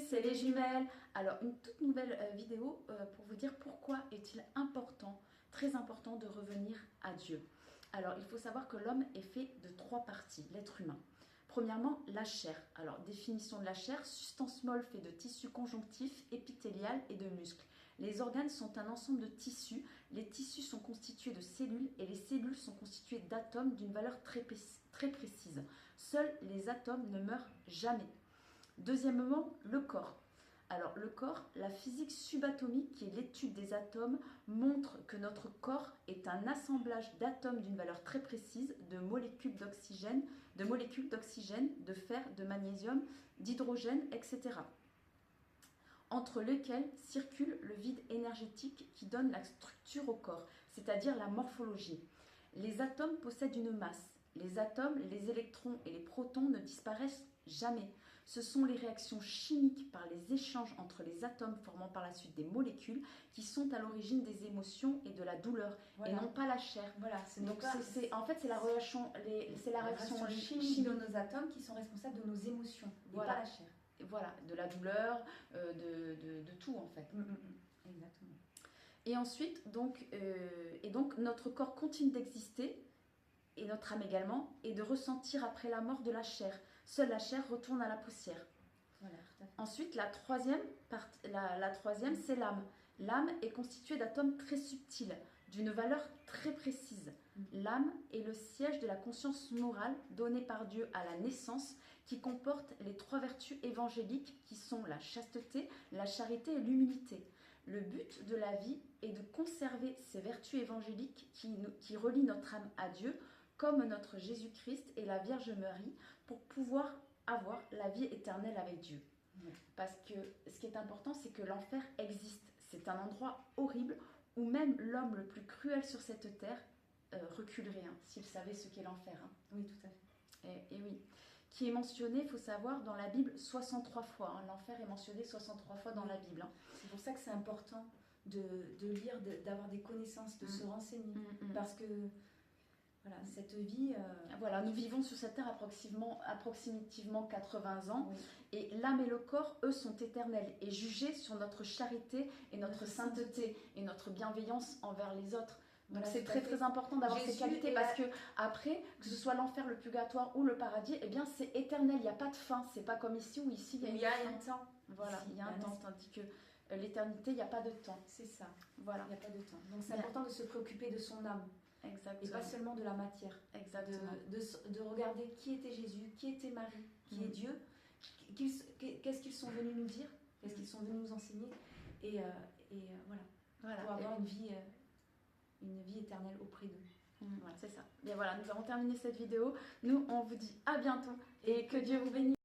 c'est les jumelles. Alors, une toute nouvelle vidéo pour vous dire pourquoi est-il important, très important de revenir à Dieu. Alors, il faut savoir que l'homme est fait de 3 parties, l'être humain. Premièrement, la chair. Alors, définition de la chair, substance molle fait de tissus conjonctifs, épithélial et de muscles. Les organes sont un ensemble de tissus. Les tissus sont constitués de cellules et les cellules sont constituées d'atomes d'une valeur très précise. Seuls les atomes ne meurent jamais. Deuxièmement, le corps. Alors le corps, la physique subatomique, qui est l'étude des atomes, montre que notre corps est un assemblage d'atomes d'une valeur très précise, de molécules d'oxygène, de fer, de magnésium, d'hydrogène, etc. Entre lesquels circule le vide énergétique qui donne la structure au corps, c'est-à-dire la morphologie. Les atomes possèdent une masse. Les atomes, les électrons et les protons ne disparaissent jamais. Ce sont les réactions chimiques par les échanges entre les atomes formant par la suite des molécules qui sont à l'origine des émotions et de la douleur, voilà, et non pas la chair. Voilà, donc en fait c'est la réaction, c'est la réaction chimique de nos atomes qui sont responsables de nos émotions, voilà, et pas la chair. Voilà, de la douleur, de tout en fait. Exactement. Et ensuite, donc notre corps continue d'exister, et notre âme également, et de ressentir après la mort de la chair. Seule la chair retourne à la poussière. Voilà, tout à fait. Ensuite, la troisième, c'est l'âme. L'âme est constituée d'atomes très subtils, d'une valeur très précise. L'âme est le siège de la conscience morale donnée par Dieu à la naissance, qui comporte les 3 vertus évangéliques qui sont la chasteté, la charité et l'humilité. Le but de la vie est de conserver ces vertus évangéliques qui relient notre âme à Dieu, comme notre Jésus-Christ et la Vierge Marie, pour pouvoir avoir la vie éternelle avec Dieu. Parce que ce qui est important, c'est que l'enfer existe. C'est un endroit horrible où même l'homme le plus cruel sur cette terre reculerait, s'il savait ce qu'est l'enfer. Oui, tout à fait. Et oui. Qui est mentionné, il faut savoir, dans la Bible 63 fois. L'enfer est mentionné 63 fois dans la Bible. C'est pour ça que c'est important de lire, d'avoir des connaissances, de se renseigner. Parce que voilà, cette vie... Voilà, nous vivons sur cette terre approximativement 80 ans. Oui. Et l'âme et le corps, eux, sont éternels et jugés sur notre charité et notre sainteté et notre bienveillance envers les autres. Donc voilà, c'est très important d'avoir ces qualités parce que après, que ce soit l'enfer, le purgatoire ou le paradis, eh bien c'est éternel, il n'y a pas de fin. C'est pas comme ici où ici il y a un temps. Voilà, il y a un temps, tandis que l'éternité, il n'y a pas de temps. C'est ça. Voilà. Il n'y a pas de temps. Donc c'est important de se préoccuper de son âme. Exactement. Et pas seulement de la matière. Exactement. De regarder qui était Jésus, qui était Marie, qui est Dieu, qu'est-ce qu'ils sont venus nous dire, qu'est-ce qu'ils sont venus nous enseigner, et voilà. Pour avoir une vie éternelle auprès d'eux. Voilà, c'est ça. Et voilà, nous avons terminé cette vidéo. Nous, on vous dit à bientôt et que Dieu vous bénisse.